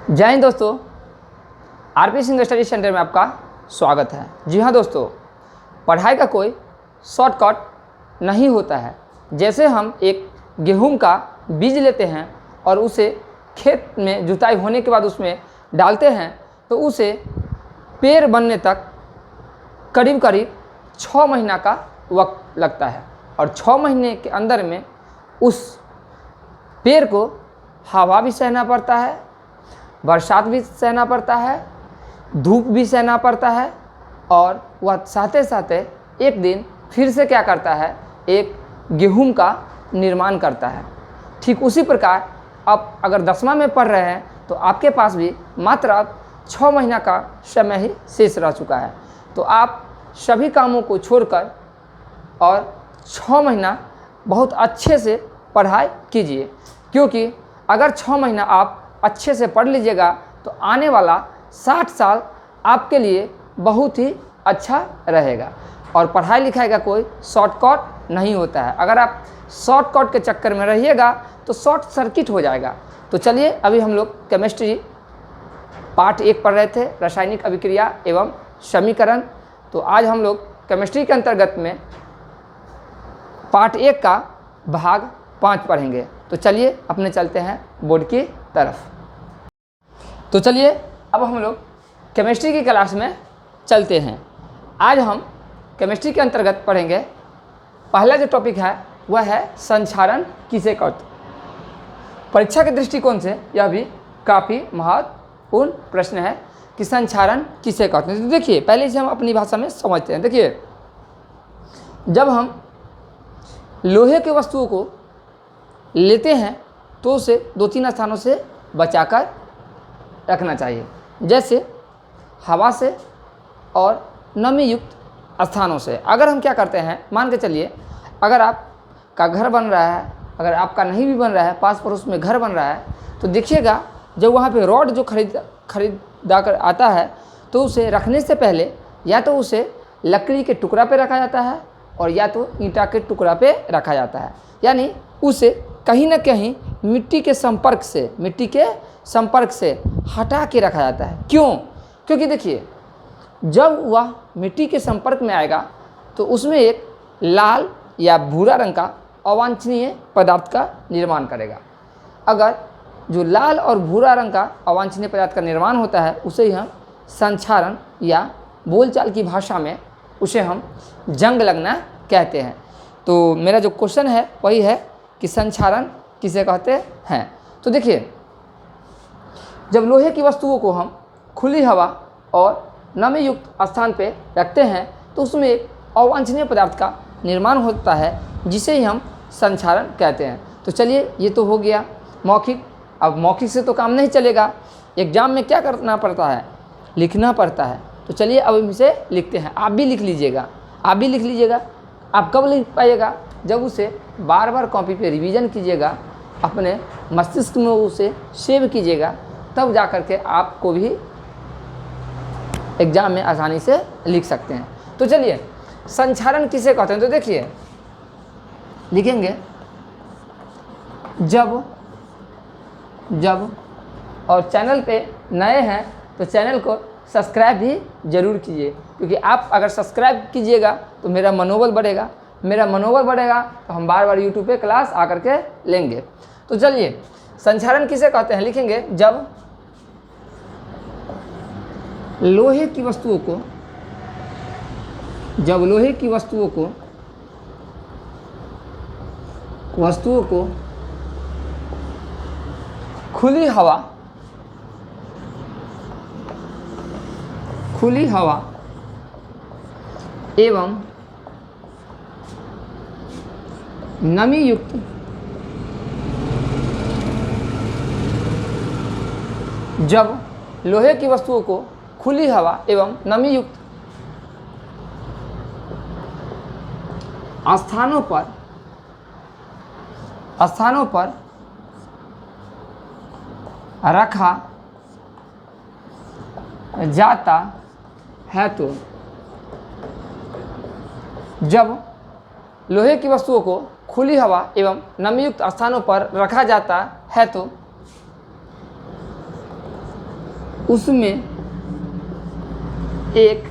जय हिंद दोस्तों, RP Singh study centre में आपका स्वागत है। जी हाँ दोस्तों, पढ़ाई का कोई शॉर्टकट नहीं होता है। जैसे हम एक गेहूं का बीज लेते हैं और उसे खेत में जुताई होने के बाद उसमें डालते हैं तो उसे पेड़ बनने तक करीब करीब 6 महीना का वक्त लगता है और 6 महीने के अंदर में उस पेड़ को हवा भी सहना पड़ता है, बरसात भी सहना पड़ता है, धूप भी सहना पड़ता है और वह साथे साथे एक दिन फिर से क्या करता है, एक गेहूं का निर्माण करता है। ठीक उसी प्रकार अब अगर 10वां में पढ़ रहे हैं तो आपके पास भी मात्र अब 6 महीना का समय ही शेष रह चुका है। तो आप सभी कामों को छोड़कर और 6 महीना बहुत अच्छे से पढ़ाई कीजिए, क्योंकि अगर 6 महीना आप अच्छे से पढ़ लीजिएगा तो आने वाला 60 साल आपके लिए बहुत ही अच्छा रहेगा। और पढ़ाई लिखाई का कोई शॉर्टकट नहीं होता है। अगर आप शॉर्टकट के चक्कर में रहिएगा तो शॉर्ट सर्किट हो जाएगा। तो चलिए, अभी हम लोग केमिस्ट्री पार्ट 1 पढ़ रहे थे, रासायनिक अभिक्रिया एवं समीकरण। तो आज हम लोग केमिस्ट्री के अंतर्गत में पार्ट 1 का भाग 5 पढ़ेंगे। तो चलिए अपने चलते हैं बोर्ड की तरफ। तो चलिए अब हम लोग केमिस्ट्री की क्लास में चलते हैं। आज हम केमिस्ट्री के अंतर्गत पढ़ेंगे। पहला जो टॉपिक है वह है संक्षारण किसे कहते। परीक्षा के दृष्टिकोण से यह भी काफ़ी महत्वपूर्ण प्रश्न है कि संक्षारण किसे कहते हैं। तो देखिए, पहले से हम अपनी भाषा में समझते हैं। देखिए, जब हम लोहे के वस्तुओं को लेते हैं तो उसे 2-3 स्थानों से बचाकर रखना चाहिए, जैसे हवा से और नमी युक्त स्थानों से। अगर हम क्या करते हैं, मान के चलिए अगर आपका घर बन रहा है, अगर आपका नहीं भी बन रहा है, पास पड़ोस में घर बन रहा है, तो देखिएगा जब वहाँ पे रॉड जो खरीदा कर आता है तो उसे रखने से पहले या तो उसे लकड़ी के टुकड़ा पे रखा जाता है और या तो ईंटा के टुकड़ा पे रखा जाता है। यानी उसे कहीं ना कहीं मिट्टी के संपर्क से हटा के रखा जाता है। क्यों? क्योंकि देखिए, जब वह मिट्टी के संपर्क में आएगा तो उसमें एक लाल या भूरा रंग का अवांछनीय पदार्थ का निर्माण करेगा। अगर जो लाल और भूरा रंग का अवांछनीय पदार्थ का निर्माण होता है उसे ही हम संक्षारण या बोलचाल की भाषा में उसे हम जंग लगना कहते हैं। तो मेरा जो क्वेश्चन है वही है कि संक्षारण किसे कहते हैं। तो देखिए, जब लोहे की वस्तुओं को हम खुली हवा और नमी युक्त स्थान पे रखते हैं तो उसमें एक अवांछनीय पदार्थ का निर्माण होता है जिसे ही हम संक्षारण कहते हैं। तो चलिए, ये तो हो गया मौखिक। अब मौखिक से तो काम नहीं चलेगा, एग्जाम में क्या करना पड़ता है, लिखना पड़ता है। तो चलिए अब हम इसे लिखते हैं। आप भी लिख लीजिएगा। आप कब लिख पाइएगा? जब उसे बार बार कॉपी पे रिवीजन कीजिएगा, अपने मस्तिष्क में उसे सेव कीजिएगा, तब जा कर के आपको भी एग्जाम में आसानी से लिख सकते हैं। तो चलिए, संक्षारण किसे कहते हैं। तो देखिए, लिखेंगे जब और चैनल पे नए हैं तो चैनल को सब्सक्राइब भी ज़रूर कीजिए, क्योंकि आप अगर सब्सक्राइब कीजिएगा तो मेरा मनोबल बढ़ेगा तो हम बार बार यूट्यूब पे क्लास आकर के लेंगे। तो चलिए, संक्षारण किसे कहते हैं लिखेंगे, जब लोहे की वस्तुओं को खुली हवा एवं नमी युक्त जब लोहे की वस्तुओं को खुली हवा एवं नमी युक्त स्थानों पर रखा जाता है तो जब लोहे की वस्तुओं को खुली हवा एवं नमीयुक्त स्थानों पर रखा जाता है तो उसमें एक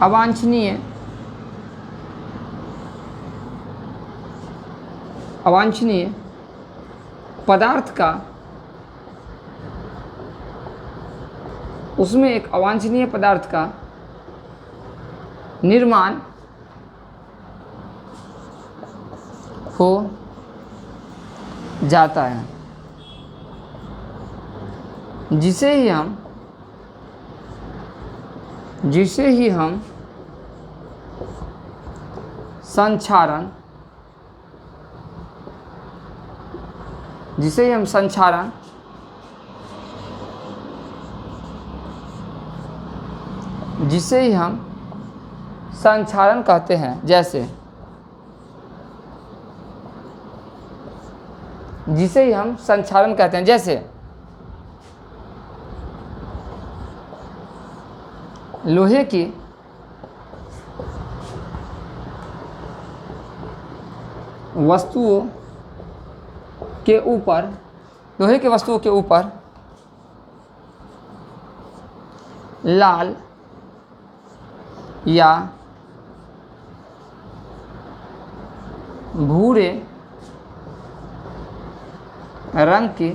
अवांछनीय पदार्थ का निर्माण हो जाता है, जिसे ही हम संक्षारण कहते हैं। जैसे लोहे की वस्तुओं के ऊपर लाल या भूरे रंग की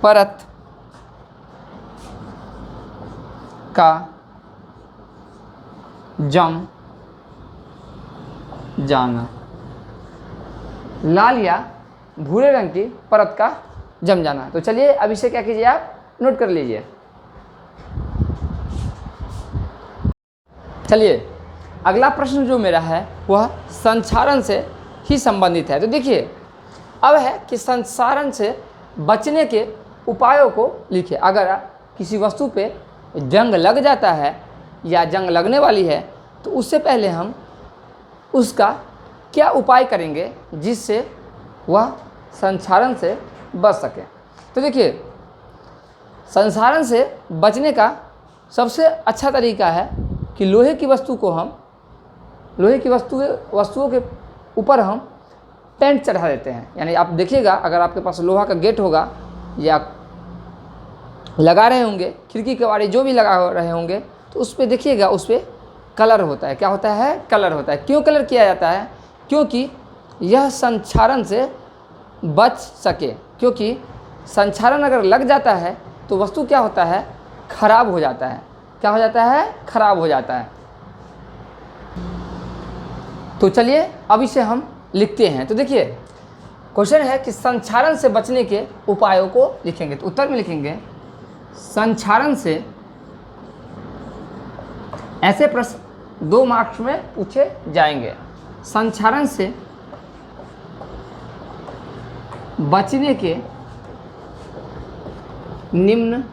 परत का जम जाना। लाल या भूरे रंग की परत का जम जाना। तो चलिए अब इसे क्या कीजिए, आप नोट कर लीजिए। चलिए अगला प्रश्न जो मेरा है वह संक्षारण से ही संबंधित है। तो देखिए अब है कि संक्षारण से बचने के उपायों को लिखिए। अगर किसी वस्तु पे जंग लग जाता है या जंग लगने वाली है तो उससे पहले हम उसका क्या उपाय करेंगे जिससे वह संक्षारण से बच सके। तो देखिए संक्षारण से बचने का सबसे अच्छा तरीका है कि लोहे की वस्तुओं के ऊपर हम पेंट चढ़ा देते हैं। यानी आप देखिएगा अगर आपके पास लोहा का गेट होगा या लगा रहे होंगे, खिड़की केवाड़ी जो भी लगा रहे होंगे, तो उस पर देखिएगा उस पर कलर होता है। क्या होता है? कलर होता है। क्यों कलर किया जाता है? क्योंकि यह संक्षारण से बच सके। क्योंकि संक्षारण अगर लग जाता है तो वस्तु क्या होता है? खराब हो जाता है। क्या हो जाता है? खराब हो जाता है। तो चलिए अब इसे हम लिखते हैं। तो देखिए क्वेश्चन है कि संक्षारण से बचने के उपायों को लिखेंगे। तो उत्तर में लिखेंगे संक्षारण से, ऐसे प्रश्न 2 मार्क्स में पूछे जाएंगे। संक्षारण से बचने के निम्न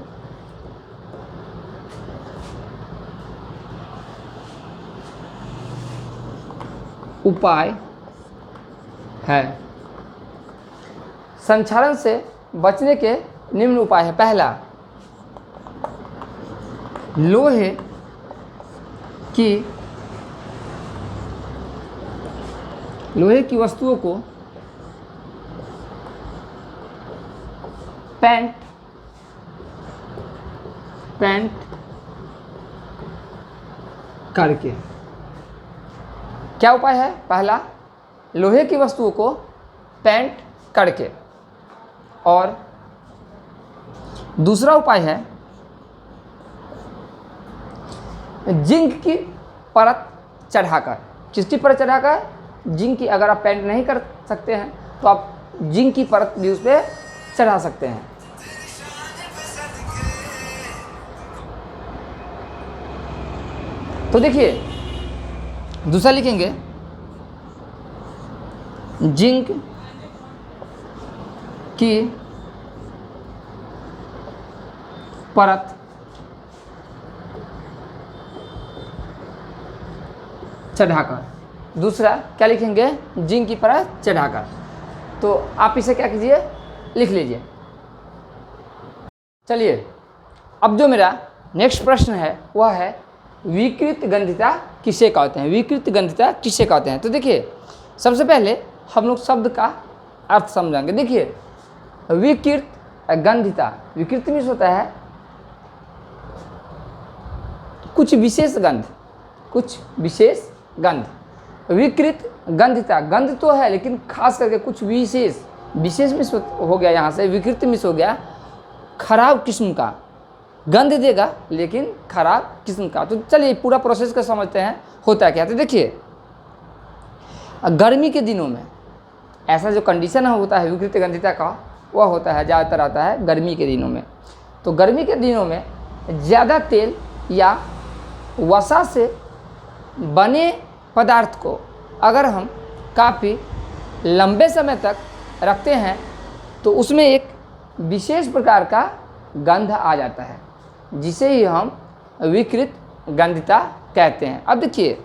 उपाय है। संक्षारण से बचने के निम्न उपाय है। पहला, लोहे की वस्तुओं को पेंट करके। क्या उपाय है? पहला, लोहे की वस्तुओं को पेंट करके। और दूसरा उपाय है जिंक की परत चढ़ाकर। किसकी परत चढ़ाकर? जिंक की। अगर आप पेंट नहीं कर सकते हैं तो आप जिंक की परत भी उस पर चढ़ा सकते हैं। तो देखिए दूसरा लिखेंगे जिंक की परत चढ़ाकर। दूसरा क्या लिखेंगे? जिंक की परत चढ़ाकर। तो आप इसे क्या कीजिए, लिख लीजिए। चलिए अब जो मेरा नेक्स्ट प्रश्न है वह है विकृत गंधिता किसे कहते हैं, विकृत गंधिता किसे कहते हैं। तो देखिए सबसे पहले हम लोग शब्द का अर्थ समझेंगे। देखिए विकृत गंधिता, विकृत मीन्स होता है कुछ विशेष गंध, कुछ विशेष गंध। विकृत गंधिता, गंध तो है लेकिन खास करके कुछ विशेष, विशेष मिस हो गया यहाँ से, विकृत मिस हो गया खराब किस्म का, गंध देगा लेकिन खराब किस्म का। तो चलिए पूरा प्रोसेस का समझते हैं होता है क्या। तो देखिए गर्मी के दिनों में ऐसा जो कंडीशन होता है विकृत गंधिता का, वह होता है ज़्यादातर आता है गर्मी के दिनों में। तो गर्मी के दिनों में ज़्यादा तेल या वसा से बने पदार्थ को अगर हम काफ़ी लंबे समय तक रखते हैं तो उसमें एक विशेष प्रकार का गंध आ जाता है, जिसे ही हम विकृत गंधिता कहते हैं। अब देखिए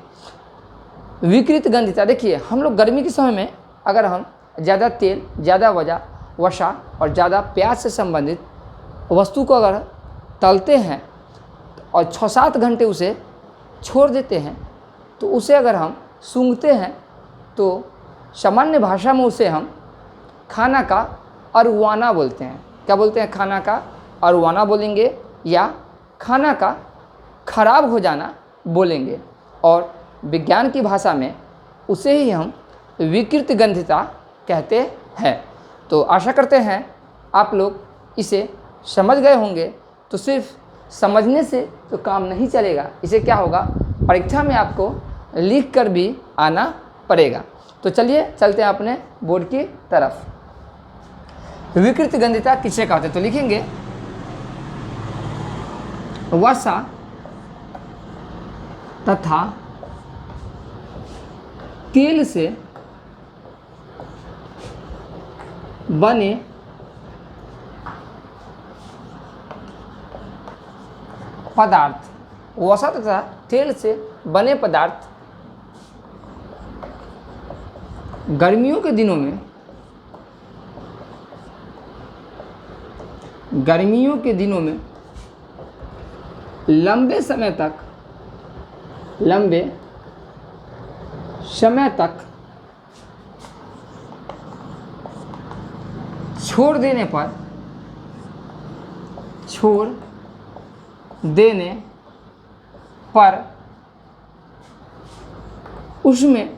विकृत गंधिता, देखिए हम लोग गर्मी के समय में अगर हम ज़्यादा तेल, ज़्यादा वसा और ज़्यादा प्याज से संबंधित वस्तु को अगर तलते हैं और 6-7 घंटे उसे छोड़ देते हैं तो उसे अगर हम सूंघते हैं तो सामान्य भाषा में उसे हम खाना का अरुवाना बोलते हैं। क्या बोलते हैं? खाना का अरुवाना बोलेंगे या खाना का खराब हो जाना बोलेंगे, और विज्ञान की भाषा में उसे ही हम विकृत गंधिता कहते हैं। तो आशा करते हैं आप लोग इसे समझ गए होंगे। तो सिर्फ समझने से तो काम नहीं चलेगा, इसे क्या होगा परीक्षा में आपको लिख कर भी आना पड़ेगा। तो चलिए चलते हैं अपने बोर्ड की तरफ। विकृत गंधिता किसे कहते हैं? तो लिखेंगे वसा तथा तेल से बने पदार्थ, वसा तथा तेल से बने पदार्थ गर्मियों के दिनों में, गर्मियों के दिनों में लंबे समय तक छोड़ देने पर उसमें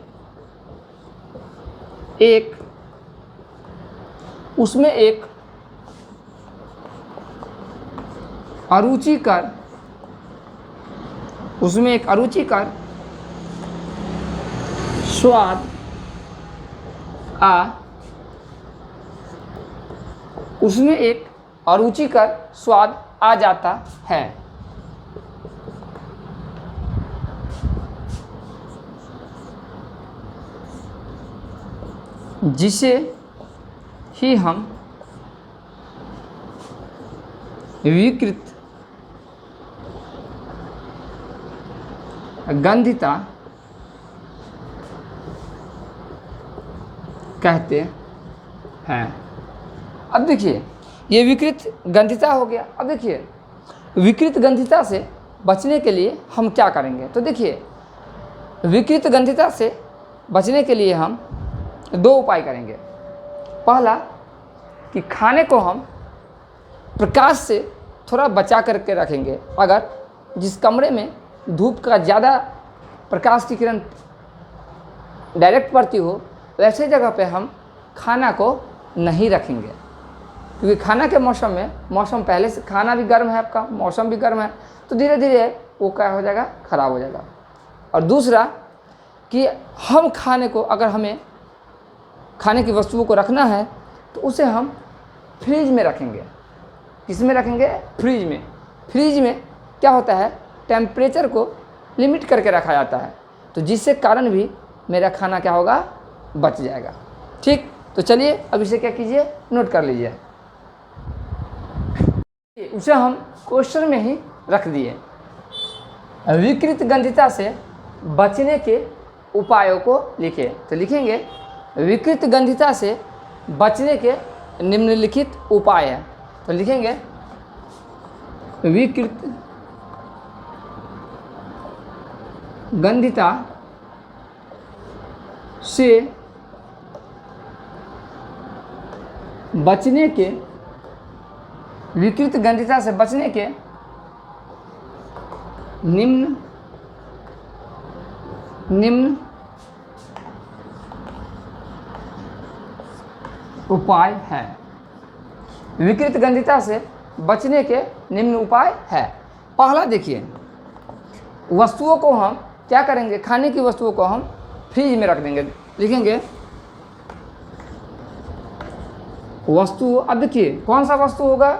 एक अरुचिकर स्वाद आ जाता है। जिसे ही हम विकृत गंधिता कहते हैं। अब देखिए ये विकृत गंधिता हो गया। अब देखिए विकृत गंधिता से बचने के लिए हम क्या करेंगे? तो देखिए विकृत गंधिता से बचने के लिए हम 2 उपाय करेंगे। पहला कि खाने को हम प्रकाश से थोड़ा बचा करके रखेंगे। अगर जिस कमरे में धूप का ज़्यादा प्रकाश की किरण डायरेक्ट पड़ती हो वैसे जगह पे हम खाना को नहीं रखेंगे, क्योंकि खाना के मौसम में, मौसम पहले से खाना भी गर्म है, आपका मौसम भी गर्म है, तो धीरे धीरे वो क्या हो जाएगा, ख़राब हो जाएगा। और दूसरा कि हम खाने को, अगर हमें खाने की वस्तुओं को रखना है तो उसे हम फ्रिज में रखेंगे। किस में रखेंगे? फ्रिज में। फ्रिज में क्या होता है, टेम्परेचर को लिमिट करके रखा जाता है, तो जिससे कारण भी मेरा खाना क्या होगा, बच जाएगा। ठीक, तो चलिए अब इसे क्या कीजिए, नोट कर लीजिए। उसे हम क्वेश्चन में ही रख दिए। विकृत गंधिता से बचने के उपायों को लिखे। तो लिखेंगे विकृत गंधिता से बचने के निम्नलिखित उपाय हैं। तो लिखेंगे विकृत गंधिता से बचने के, विकृत गंधिता से बचने के निम्न उपाय है। विकृत गंधिता से बचने के निम्न उपाय है। पहला देखिए, वस्तुओं को हम क्या करेंगे, खाने की वस्तुओं को हम फ्रिज में रख देंगे। लिखेंगे वस्तु, अब देखिए कौन सा वस्तु होगा,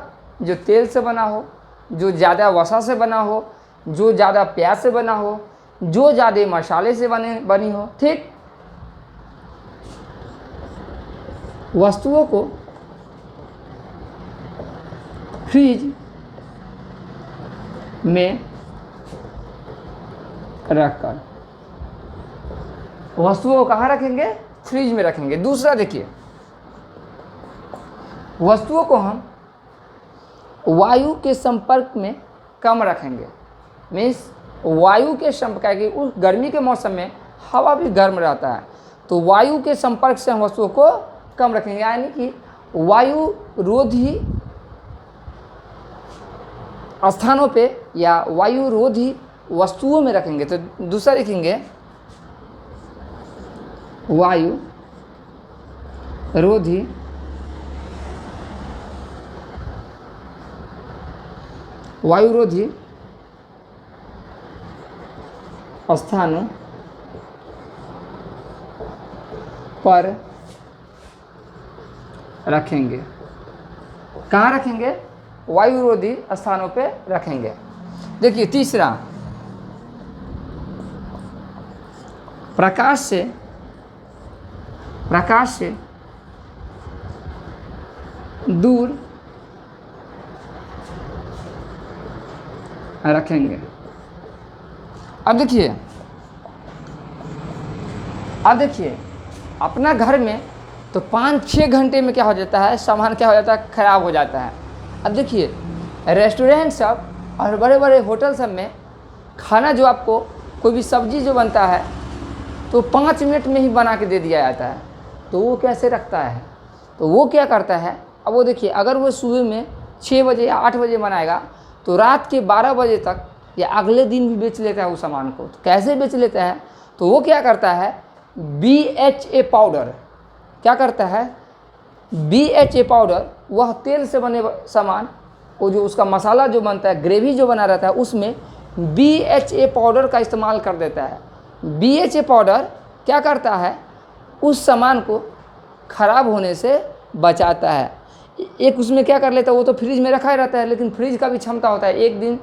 जो तेल से बना हो, जो ज़्यादा वसा से बना हो, जो ज़्यादा प्याज से बना हो, जो ज़्यादा मसाले से बनी हो। ठीक, वस्तुओं को फ्रिज में रखकर, वस्तुओं को कहाँ रखेंगे, फ्रिज में रखेंगे। दूसरा देखिए, वस्तुओं को हम वायु के संपर्क में कम रखेंगे। मीन्स वायु के संपर्क, कि उस गर्मी के मौसम में हवा भी गर्म रहता है, तो वायु के संपर्क से हम वस्तुओं को कम रखेंगे, यानी कि वायु रोधी स्थानों पे या वायु रोधी वस्तुओं में रखेंगे। तो दूसरा लिखेंगे वायु रोधी स्थानों पर रखेंगे। कहाँ रखेंगे, वायुरोधी स्थानों पे रखेंगे। देखिए तीसरा, प्रकाश से दूर रखेंगे। अब देखिए अपना घर में तो 5-6 घंटे में क्या हो जाता है, सामान क्या हो जाता है, ख़राब हो जाता है। अब देखिए रेस्टोरेंट सब और बड़े बड़े होटल सब में खाना, जो आपको कोई भी सब्जी जो बनता है तो 5 मिनट में ही बना के दे दिया जाता है। तो वो कैसे रखता है, तो वो क्या करता है, अब वो देखिए अगर वो सुबह में 6 बजे या 8 बजे बनाएगा तो रात के 12 बजे तक या अगले दिन भी बेच लेता है उस सामान को। तो कैसे बेच लेता है, तो वो क्या करता है, BHA पाउडर, क्या करता है, BHA पाउडर, वह तेल से बने सामान वो जो उसका मसाला जो बनता है, ग्रेवी जो बना रहता है, उसमें BHA पाउडर का इस्तेमाल कर देता है। BHA पाउडर क्या करता है, उस सामान को ख़राब होने से बचाता है। एक उसमें क्या कर लेता है, वो तो फ्रिज में रखा ही रहता है, लेकिन फ्रिज का भी क्षमता होता है, एक दिन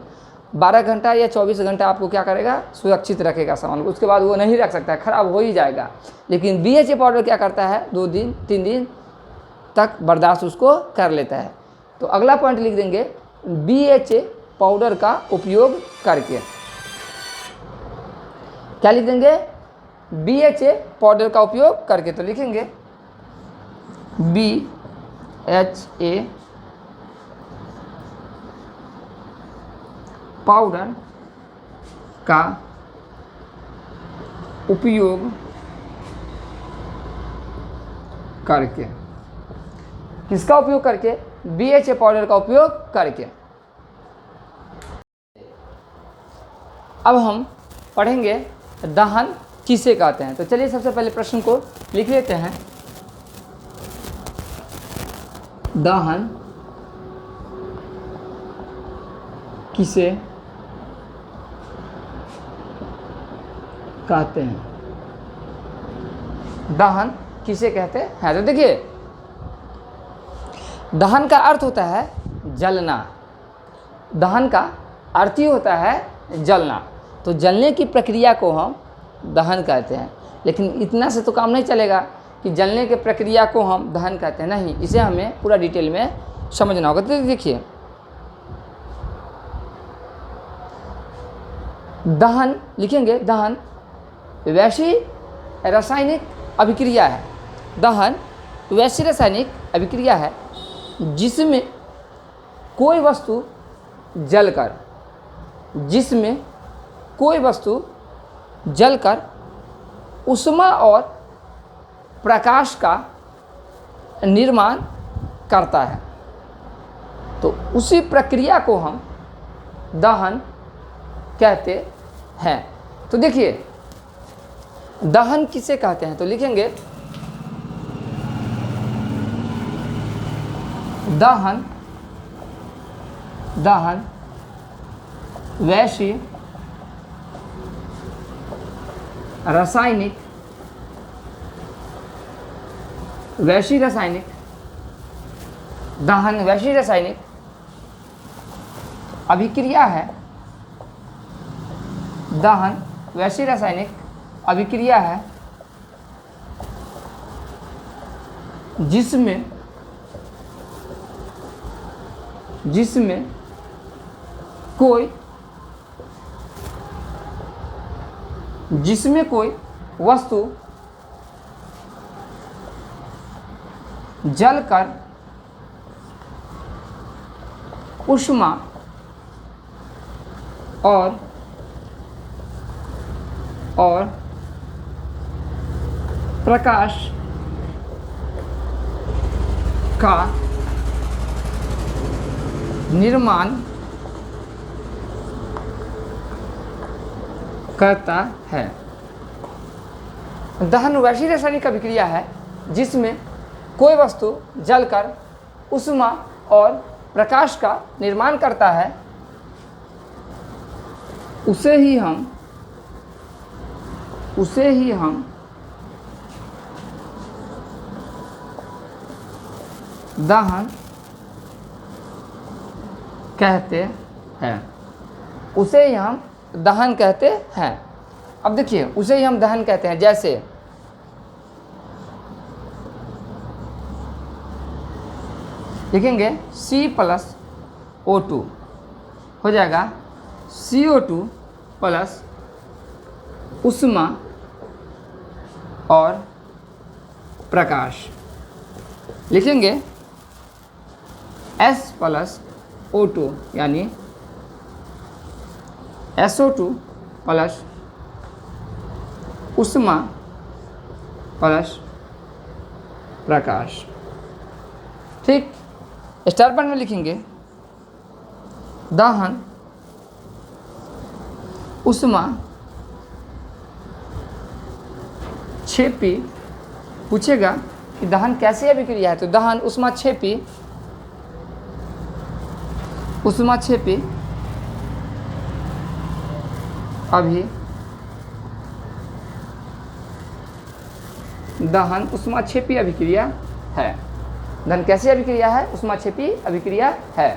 12 घंटा या 24 घंटा आपको क्या करेगा, सुरक्षित रखेगा सामान को, उसके बाद वो नहीं रख सकता है, ख़राब हो ही जाएगा। लेकिन BHA पाउडर क्या करता है, 2 दिन 3 दिन तक बर्दाश्त उसको कर लेता है। तो अगला पॉइंट लिख देंगे, BHA पाउडर का उपयोग करके। क्या लिख देंगे, BHA पाउडर का उपयोग करके। तो लिखेंगे BHA पाउडर का उपयोग करके। किसका उपयोग करके, BHA पाउडर का उपयोग करके। अब हम पढ़ेंगे दहन किसे कहते हैं। तो चलिए सबसे पहले प्रश्न को लिख लेते हैं। दहन किसे कहते हैं, दहन किसे कहते हैं। तो देखिए दहन का अर्थ होता है जलना, दहन का अर्थ ही होता है जलना। तो जलने की प्रक्रिया को हम दहन कहते हैं। लेकिन इतना से तो काम नहीं चलेगा कि जलने की प्रक्रिया को हम दहन कहते हैं, नहीं, इसे हमें पूरा डिटेल में समझना होगा। तो देखिए दहन लिखेंगे, दहन वैसी रासायनिक अभिक्रिया है, दहन वैसी रासायनिक अभिक्रिया है जिसमें कोई वस्तु जलकर, जिसमें कोई वस्तु जलकर ऊष्मा और प्रकाश का निर्माण करता है। तो उसी प्रक्रिया को हम दहन कहते हैं। तो देखिए दहन किसे कहते हैं, तो लिखेंगे दहन दहन वैश्विक रासायनिक दहन वैश्विक रासायनिक अभिक्रिया है। दहन वैश्विक रासायनिक अभिक्रिया है जिसमें कोई वस्तु जलकर ऊष्मा और प्रकाश का निर्माण करता है। दहन वैश्विक रासायनिक अभिक्रिया है जिसमें कोई वस्तु जलकर ऊष्मा और प्रकाश का निर्माण करता है, उसे ही हम दहन कहते हैं। उसे ही हम दहन कहते हैं। अब देखिए उसे ही हम दहन कहते हैं, जैसे लिखेंगे C+O2 हो जाएगा CO2 प्लस ऊष्मा और प्रकाश। लिखेंगे S+O2 यानी SO2 प्लस ऊष्मा प्लस प्रकाश। ठीक, स्टार पॉइंट में लिखेंगे दहन ऊष्मा 6P। पूछेगा कि दहन कैसे अभिक्रिया है, तो दहन ऊष्मा 6P अभी दहन ऊष्मा 6P अभिक्रिया है। दहन कैसे अभिक्रिया है, ऊष्मा 6P अभिक्रिया है।